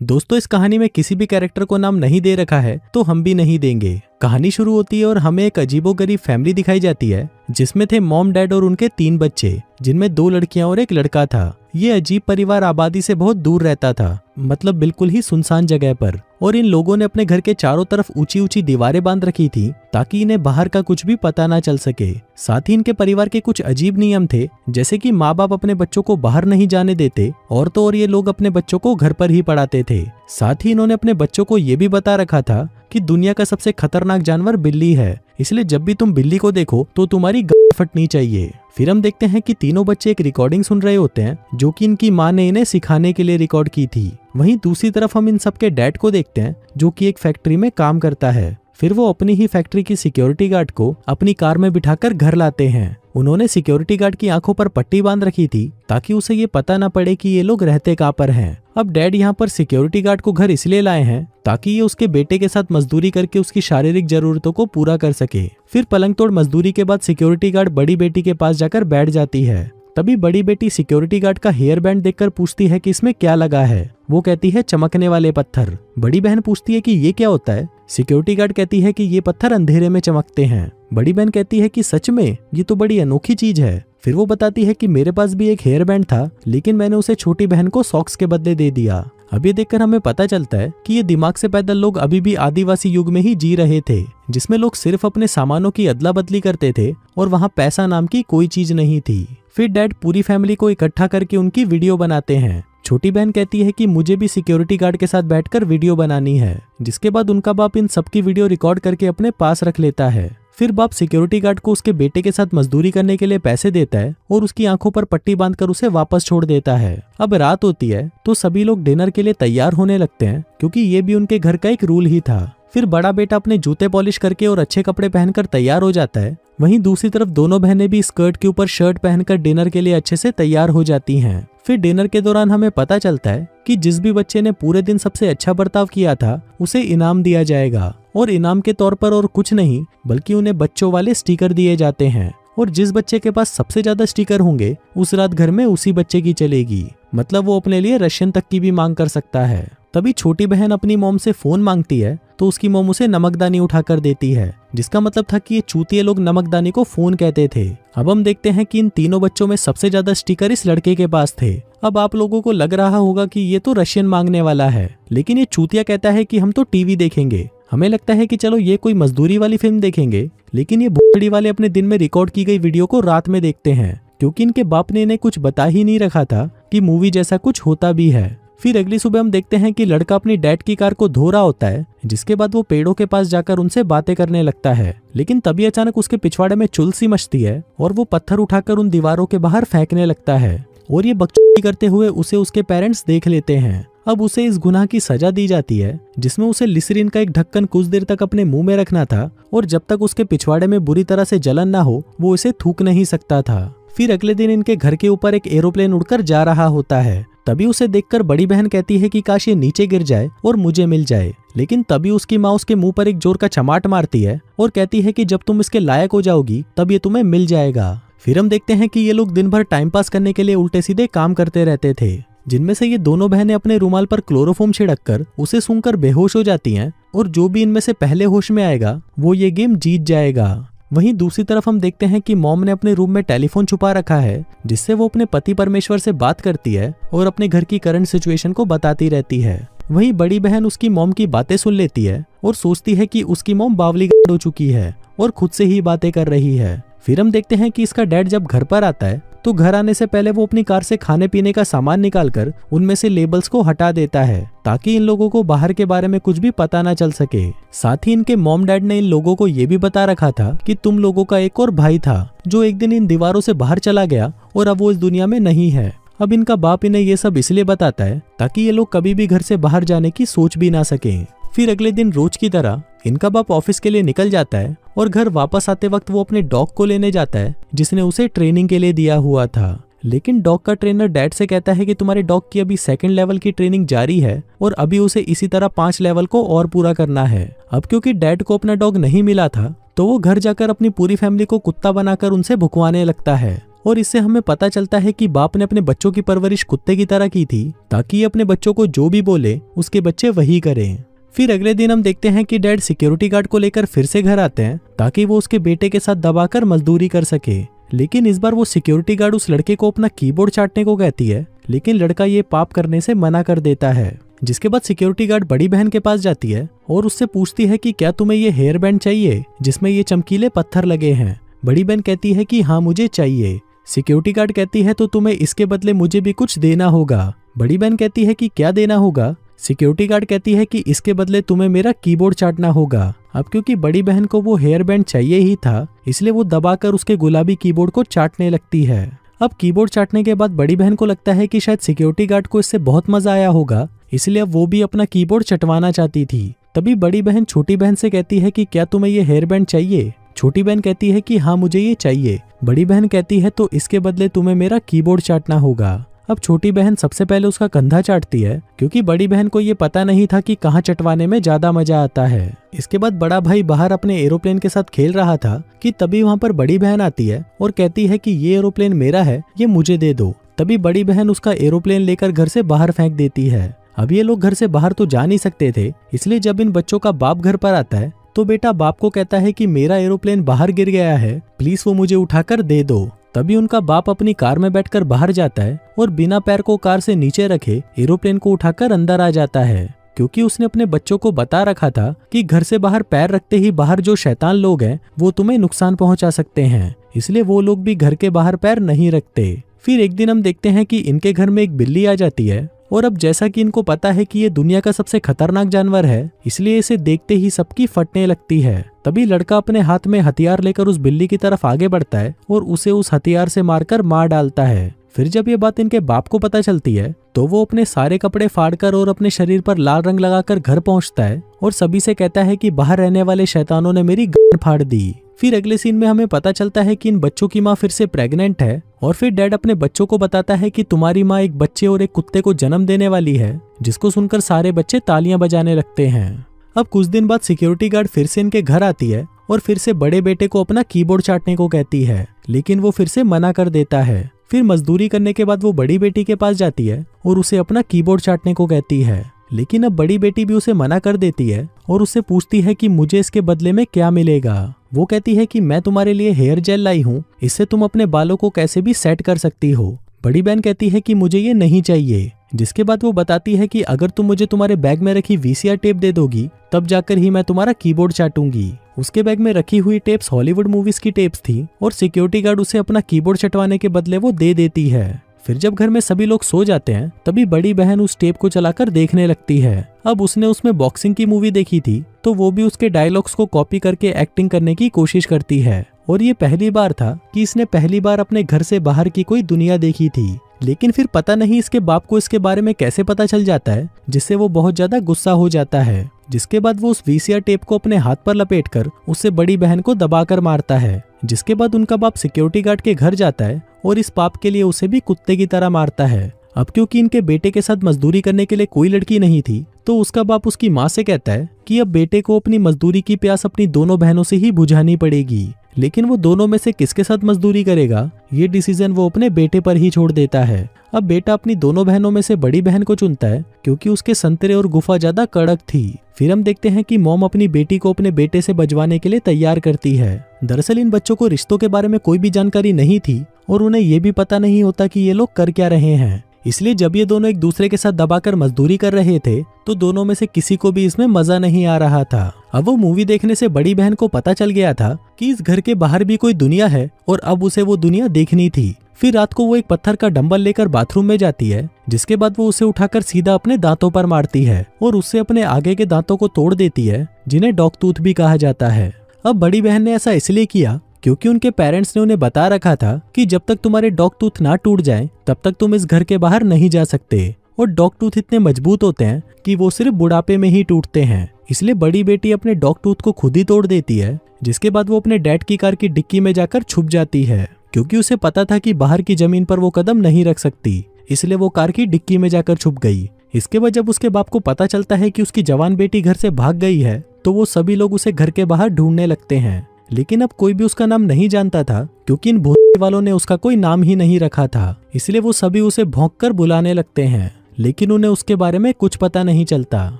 दोस्तों, इस कहानी में किसी भी कैरेक्टर को नाम नहीं दे रखा है तो हम भी नहीं देंगे। कहानी शुरू होती है और हमें एक अजीबोगरीब फैमिली दिखाई जाती है जिसमें थे मॉम, डैड और उनके 3 बच्चे, जिनमें 2 लड़कियां और एक लड़का था। ये अजीब परिवार आबादी से बहुत दूर रहता था, मतलब बिल्कुल ही सुनसान जगह पर। और इन लोगों ने अपने घर के चारों तरफ ऊंची ऊंची दीवारें बांध रखी थी ताकि इन्हें बाहर का कुछ भी पता ना चल सके। साथ ही इनके परिवार के कुछ अजीब नियम थे, जैसे कि माँ बाप अपने बच्चों को बाहर नहीं जाने देते और तो और ये लोग अपने बच्चों को घर पर ही पढ़ाते थे। साथ ही इन्होंने अपने बच्चों को ये भी बता रखा था कि दुनिया का सबसे खतरनाक जानवर बिल्ली है, इसलिए जब भी तुम बिल्ली को देखो तो तुम्हारी गांड फटनी चाहिए। फिर हम देखते हैं कि तीनों बच्चे एक रिकॉर्डिंग सुन रहे होते हैं जो कि इनकी माँ ने इन्हें सिखाने के लिए रिकॉर्ड की थी। वहीं दूसरी तरफ हम इन सबके डैड को देखते हैं जो कि एक फैक्ट्री में काम करता है। फिर वो अपनी ही फैक्ट्री की सिक्योरिटी गार्ड को अपनी कार में बिठाकर घर लाते हैं। उन्होंने सिक्योरिटी गार्ड की आंखों पर पट्टी बांध रखी थी ताकि उसे ये पता ना पड़े कि ये लोग रहते कहाँ पर हैं। अब डैड यहाँ पर सिक्योरिटी गार्ड को घर इसलिए लाए हैं ताकि ये उसके बेटे के साथ मजदूरी करके उसकी शारीरिक जरूरतों को पूरा कर सके। फिर पलंग तोड़ मजदूरी के बाद सिक्योरिटी गार्ड बड़ी बेटी के पास जाकर बैठ जाती है। तभी बड़ी बेटी सिक्योरिटी गार्ड का हेयर बैंड देखकर पूछती है कि इसमें क्या लगा है। वो कहती है चमकने वाले पत्थर। बड़ी बहन पूछती है कि ये क्या होता है। सिक्योरिटी गार्ड कहती है कि ये पत्थर अंधेरे में चमकते हैं। बड़ी बहन कहती है कि सच में, ये तो बड़ी अनोखी चीज है। फिर वो बताती है कि मेरे पास भी एक हेयर बैंड था, लेकिन मैंने उसे छोटी बहन को सॉक्स के बदले दे दिया। अब ये देखकर हमें पता चलता है कि ये दिमाग से पैदल लोग अभी भी आदिवासी युग में ही जी रहे थे, जिसमें लोग सिर्फ अपने सामानों की अदला बदली करते थे और वहाँ पैसा नाम की कोई चीज नहीं थी। फिर डैड पूरी फैमिली को इकट्ठा करके उनकी वीडियो बनाते हैं। छोटी बहन कहती है कि मुझे भी सिक्योरिटी गार्ड के साथ बैठकर वीडियो बनानी है, जिसके बाद उनका बाप इन सबकी वीडियो रिकॉर्ड करके अपने पास रख लेता है। फिर बाप सिक्योरिटी गार्ड को उसके बेटे के साथ मजदूरी करने के लिए पैसे देता है और उसकी आंखों पर पट्टी बांधकर उसे वापस छोड़ देता है। अब रात होती है तो सभी लोग डिनर के लिए तैयार होने लगते हैं, क्योंकि ये भी उनके घर का एक रूल ही था। फिर बड़ा बेटा अपने जूते पॉलिश करके और अच्छे कपड़े पहनकर तैयार हो जाता है। वहीं दूसरी तरफ दोनों बहनें भी स्कर्ट के ऊपर शर्ट पहनकर डिनर के लिए अच्छे से तैयार हो जाती हैं। फिर डिनर के दौरान हमें पता चलता है कि जिस भी बच्चे ने पूरे दिन सबसे अच्छा बर्ताव किया था उसे इनाम दिया जाएगा, और इनाम के तौर पर और कुछ नहीं बल्कि उन्हें बच्चों वाले स्टिकर दिए जाते हैं। और जिस बच्चे के पास सबसे ज्यादा स्टिकर होंगे उस रात घर में उसी बच्चे की चलेगी, मतलब वो अपने लिए रशियन तक की भी मांग कर सकता है। तभी छोटी बहन अपनी मॉम से फोन मांगती है तो उसकी मॉम उसे नमकदानी उठाकर देती है, जिसका मतलब था कि ये चूतिए लोग नमकदानी को फोन कहते थे। अब हम देखते हैं कि इन तीनों बच्चों में सबसे ज्यादा स्टिकर इस लड़के के पास थे। अब आप लोगों को लग रहा होगा कि ये तो रशियन मांगने वाला है, लेकिन ये चूतिया कहता है कि हम तो टीवी देखेंगे। हमें लगता है कि चलो ये कोई मजदूरी वाली फिल्म देखेंगे, लेकिन ये भोसड़ी वाले अपने दिन में रिकॉर्ड की गई वीडियो को रात में देखते हैं, क्योंकि इनके बाप ने इन्हें कुछ बता ही नहीं रखा था कि मूवी जैसा कुछ होता भी है। फिर अगली सुबह हम देखते हैं कि लड़का अपनी डैड की कार को धो रहा होता है, जिसके बाद वो पेड़ों के पास जाकर उनसे बातें करने लगता है। लेकिन तभी अचानक उसके पिछवाड़े में चुल सी मचती है और वो पत्थर उठाकर उन दीवारों के बाहर फेंकने लगता है, और ये बकचोदी करते हुए उसे उसके पेरेंट्स देख लेते हैं। अब उसे इस गुनाह की सजा दी जाती है, जिसमें उसे लिसरीन का एक ढक्कन कुछ देर तक अपने मुंह में रखना था, और जब तक उसके पिछवाड़े में बुरी तरह से जलन ना हो वो इसे थूक नहीं सकता था। फिर अगले दिन इनके घर के ऊपर एक एरोप्लेन उड़कर जा रहा होता है। तभी उसे देखकर बड़ी बहन कहती है कि काश ये नीचे गिर जाए और मुझे मिल जाए, लेकिन तभी उसकी माँ उसके मुंह पर एक जोर का चमाट मारती है और कहती है कि जब तुम इसके लायक हो जाओगी तब ये तुम्हें मिल जाएगा। फिर हम देखते हैं कि ये लोग दिन भर टाइम पास करने के लिए उल्टे सीधे काम करते रहते थे, जिनमें से ये दोनों बहनें अपने रुमाल पर क्लोरोफॉर्म छिड़ककर उसे सूंघकर बेहोश हो जाती हैं, और जो भी इनमें से पहले होश में आएगा वो ये गेम जीत जाएगा। वहीं दूसरी तरफ हम देखते हैं कि मॉम ने अपने रूम में टेलीफोन छुपा रखा है, जिससे वो अपने पति परमेश्वर से बात करती है और अपने घर की करंट सिचुएशन को बताती रहती है। वहीं बड़ी बहन उसकी मॉम की बातें सुन लेती है और सोचती है कि उसकी मॉम बावलीगढ़ हो चुकी है और खुद से ही बातें कर रही है। फिर हम देखते हैं कि इसका डैड जब घर पर आता है तो घर आने से पहले वो अपनी कार से खाने पीने का सामान निकालकर उनमें से लेबल्स को हटा देता है, ताकि इन लोगों को बाहर के बारे में कुछ भी पता ना चल सके। साथ ही इनके मॉम डैड ने इन लोगों को ये भी बता रखा था कि तुम लोगों का एक और भाई था जो एक दिन इन दीवारों से बाहर चला गया और अब वो इस दुनिया में नहीं है। अब इनका बाप इन्हें ये सब इसलिए बताता है ताकि ये लोग कभी भी घर से बाहर जाने की सोच भी ना सकें। फिर अगले दिन रोज की तरह इनका बाप ऑफिस के लिए निकल जाता है और घर वापस आते वक्त वो अपने डॉग को लेने जाता है जिसने उसे ट्रेनिंग के लिए दिया हुआ था। लेकिन डॉग का ट्रेनर डैड से कहता है कि तुम्हारे डॉग की अभी 2nd लेवल की ट्रेनिंग जारी है और अभी उसे इसी तरह 5 लेवल को और पूरा करना है। अब क्योंकि डैड को अपना डॉग नहीं मिला था तो वो घर जाकर अपनी पूरी फैमिली को कुत्ता बनाकर उनसे भुकवाने लगता है। और इससे हमें पता चलता है कि बाप ने अपने बच्चों की परवरिश कुत्ते की तरह की थी ताकि ये अपने बच्चों को जो भी बोले उसके बच्चे वही करें। फिर अगले दिन हम देखते हैं कि डैड सिक्योरिटी गार्ड को लेकर फिर से घर आते हैं ताकि वो उसके बेटे के साथ दबाकर मजदूरी कर सके। लेकिन इस बार वो सिक्योरिटी गार्ड उस लड़के को अपना कीबोर्ड चाटने को कहती है, लेकिन लड़का ये पाप करने से मना कर देता है। जिसके बाद सिक्योरिटी गार्ड बड़ी बहन के पास जाती है और उससे पूछती है कि क्या तुम्हें ये हेयर बैंड चाहिए जिसमें ये चमकीले पत्थर लगे हैं। बड़ी बहन कहती है कि हाँ मुझे चाहिए। सिक्योरिटी गार्ड कहती है तो तुम्हें इसके बदले मुझे भी कुछ देना होगा। बड़ी बहन कहती है कि क्या देना होगा। सिक्योरिटी गार्ड कहती है कि इसके बदले तुम्हें मेरा कीबोर्ड चाटना होगा। अब क्योंकि बड़ी बहन को वो हेयर बैंड चाहिए ही था इसलिए वो दबाकर उसके गुलाबी कीबोर्ड को चाटने लगती है। अब कीबोर्ड चाटने के बाद बड़ी बहन को लगता है कि शायद सिक्योरिटी गार्ड को इससे बहुत मजा आया होगा, इसलिए अब वो भी अपना कीबोर्ड चटवाना चाहती थी। तभी बड़ी बहन छोटी बहन से कहती है कि क्या तुम्हें ये हेयर बैंड चाहिए। छोटी बहन कहती है कि हाँ मुझे ये चाहिए। बड़ी बहन कहती है तो इसके बदले तुम्हें मेरा कीबोर्ड चाटना होगा। अब छोटी बहन सबसे पहले उसका कंधा चाटती है क्योंकि बड़ी बहन को ये पता नहीं था कि कहाँ चटवाने में ज्यादा मजा आता है। इसके बाद बड़ा भाई बाहर अपने एरोप्लेन के साथ खेल रहा था कि तभी वहाँ पर बड़ी बहन आती है और कहती है कि ये एरोप्लेन मेरा है, ये मुझे दे दो। तभी बड़ी बहन उसका एरोप्लेन लेकर घर से बाहर फेंक देती है। अब ये लोग घर से बाहर तो जा नहीं सकते थे, इसलिए जब इन बच्चों का बाप घर पर आता है तो बेटा बाप को कहता है कि मेरा एरोप्लेन बाहर गिर गया है, प्लीज वो मुझे उठाकर दे दो। तभी उनका बाप अपनी कार में बैठकर बाहर जाता है और बिना पैर को कार से नीचे रखे एरोप्लेन को उठाकर अंदर आ जाता है, क्योंकि उसने अपने बच्चों को बता रखा था कि घर से बाहर पैर रखते ही बाहर जो शैतान लोग हैं वो तुम्हें नुकसान पहुंचा सकते हैं, इसलिए वो लोग भी घर के बाहर पैर नहीं रखते। फिर एक दिन हम देखते हैं कि इनके घर में एक बिल्ली आ जाती है और अब जैसा कि इनको पता है कि ये दुनिया का सबसे खतरनाक जानवर है, इसलिए इसे देखते ही सबकी फटने लगती है। तभी लड़का अपने हाथ में हथियार लेकर उस बिल्ली की तरफ आगे बढ़ता है और उसे उस हथियार से मारकर मार डालता है। फिर जब ये बात इनके बाप को पता चलती है तो वो अपने सारे कपड़े फाड़कर और अपने शरीर पर लाल रंग लगाकर घर पहुंचता है और सभी से कहता है कि बाहर रहने वाले शैतानों ने मेरी गर्दन फाड़ दी। फिर अगले सीन में हमें पता चलता है कि इन बच्चों की माँ फिर से प्रेग्नेंट है और फिर डैड अपने बच्चों को बताता है कि तुम्हारी माँ एक बच्चे और एक कुत्ते को जन्म देने वाली है, जिसको सुनकर सारे बच्चे तालियां बजाने लगते हैं। अब कुछ दिन बाद सिक्योरिटी गार्ड फिर से इनके घर आती है और फिर से बड़े बेटे को अपना कीबोर्ड चाटने को कहती है, लेकिन वो फिर से मना कर देता है। फिर मजदूरी करने के बाद वो बड़ी बेटी के पास जाती है और उसे अपना कीबोर्ड चाटने को कहती है, लेकिन अब बड़ी बेटी भी उसे मना कर देती है और उससे पूछती है कि मुझे इसके बदले में क्या मिलेगा। वो कहती है कि मैं तुम्हारे लिए हेयर जेल लाई हूँ, इससे तुम अपने बालों को कैसे भी सेट कर सकती हो। बड़ी बहन कहती है कि मुझे ये नहीं चाहिए, जिसके बाद वो बताती है कि अगर तुम मुझे तुम्हारे बैग में रखी VCR टेप दे दोगी तब जाकर ही मैं तुम्हारा कीबोर्ड चाटूंगी। उसके बैग में रखी हुई टेप्स हॉलीवुड मूवीज की टेप्स थी और सिक्योरिटी गार्ड उसे अपना कीबोर्ड चटवाने के बदले वो दे देती है। फिर जब घर में सभी लोग सो जाते हैं तभी बड़ी बहन उस टेप को चलाकर देखने लगती है। अब उसने उसमें बॉक्सिंग की मूवी देखी थी तो वो भी उसके डायलॉग्स को कॉपी करके एक्टिंग करने की कोशिश करती है और ये पहली बार था कि इसने पहली बार अपने घर से बाहर की कोई दुनिया देखी थी। लेकिन फिर पता नहीं इसके बाप को इसके बारे में कैसे पता चल जाता है, जिससे वो बहुत ज्यादा गुस्सा हो जाता है। जिसके बाद वो उस VCR टेप को अपने हाथ पर लपेटकर उससे बड़ी बहन को दबाकर मारता है। जिसके बाद उनका बाप सिक्योरिटी गार्ड के घर जाता है और इस पाप के लिए उसे भी कुत्ते की तरह मारता है। अब क्योंकि इनके बेटे के साथ मजदूरी करने के लिए कोई लड़की नहीं थी तो उसका बाप उसकी माँ से कहता है कि अब बेटे को अपनी मजदूरी की प्यास अपनी दोनों बहनों से ही बुझानी पड़ेगी। लेकिन वो दोनों में से किसके साथ मजदूरी करेगा ये डिसीजन वो अपने बेटे पर ही छोड़ देता है। अब बेटा अपनी दोनों बहनों में से बड़ी बहन को चुनता है क्योंकि उसके संतरे और गुफा ज्यादा कड़क थी। फिर हम देखते हैं कि मॉम अपनी बेटी को अपने बेटे से बजवाने के लिए तैयार करती है। दरअसल इन बच्चों को रिश्तों के बारे में कोई भी जानकारी नहीं थी और उन्हें ये भी पता नहीं होता कि ये लोग कर क्या रहे हैं, इसलिए जब ये दोनों एक दूसरे के साथ दबाकर मजदूरी कर रहे थे तो दोनों में से किसी को भी इसमें मजा नहीं आ रहा था। अब वो मूवी देखने से बड़ी बहन को पता चल गया था कि इस घर के बाहर भी कोई दुनिया है और अब उसे वो दुनिया देखनी थी। फिर रात को वो एक पत्थर का डंबल लेकर बाथरूम में जाती है, जिसके बाद वो उसे उठाकर सीधा अपने दांतों पर मारती है और उससे अपने आगे के दांतों को तोड़ देती है, जिन्हें डॉग टूथ भी कहा जाता है। अब बड़ी बहन ने ऐसा इसलिए किया क्योंकि उनके पेरेंट्स ने उन्हें बता रखा था कि जब तक तुम्हारे डॉग टूथ ना टूट जाए तब तक तुम इस घर के बाहर नहीं जा सकते। और डॉग टूथ इतने मजबूत होते हैं कि वो सिर्फ बुढ़ापे में ही टूटते हैं। इसलिए बड़ी बेटी अपने डॉग टूथ को खुद ही तोड़ देती है, जिसके बाद वो अपने डैड की कार की डिक्की में जाकर छुप जाती है। क्योंकि उसे पता था कि बाहर की जमीन पर वो कदम नहीं रख सकती, इसलिए वो कार की डिक्की में जाकर छुप गई। इसके बाद जब उसके बाप को पता चलता है कि उसकी जवान बेटी घर से भाग गई है तो वो सभी लोग उसे घर के बाहर ढूंढने लगते हैं। लेकिन अब कोई भी उसका नाम नहीं जानता था, क्योंकि इन भूत वालों ने उसका कोई नाम ही नहीं रखा था। इसलिए वो सभी उसे भौंक कर बुलाने लगते हैं, लेकिन उन्हें उसके बारे में कुछ पता नहीं चलता।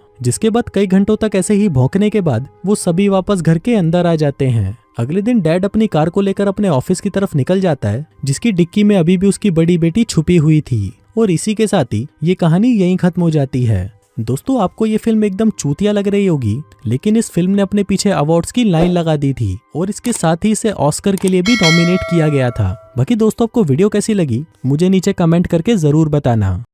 जिसके बाद कई घंटों तक ऐसे ही भौंकने के बाद वो सभी वापस घर के अंदर आ जाते हैं। अगले दिन डैड अपनी कार को लेकर अपने ऑफिस की तरफ निकल जाता है, जिसकी डिक्की में अभी भी उसकी बड़ी बेटी छुपी हुई थी। और इसी के साथ ही ये कहानी यहीं खत्म हो जाती है। दोस्तों, आपको ये फिल्म एकदम चूतिया लग रही होगी, लेकिन इस फिल्म ने अपने पीछे अवार्ड्स की लाइन लगा दी थी और इसके साथ ही इसे ऑस्कर के लिए भी नॉमिनेट किया गया था। बाकी दोस्तों, आपको वीडियो कैसी लगी मुझे नीचे कमेंट करके जरूर बताना।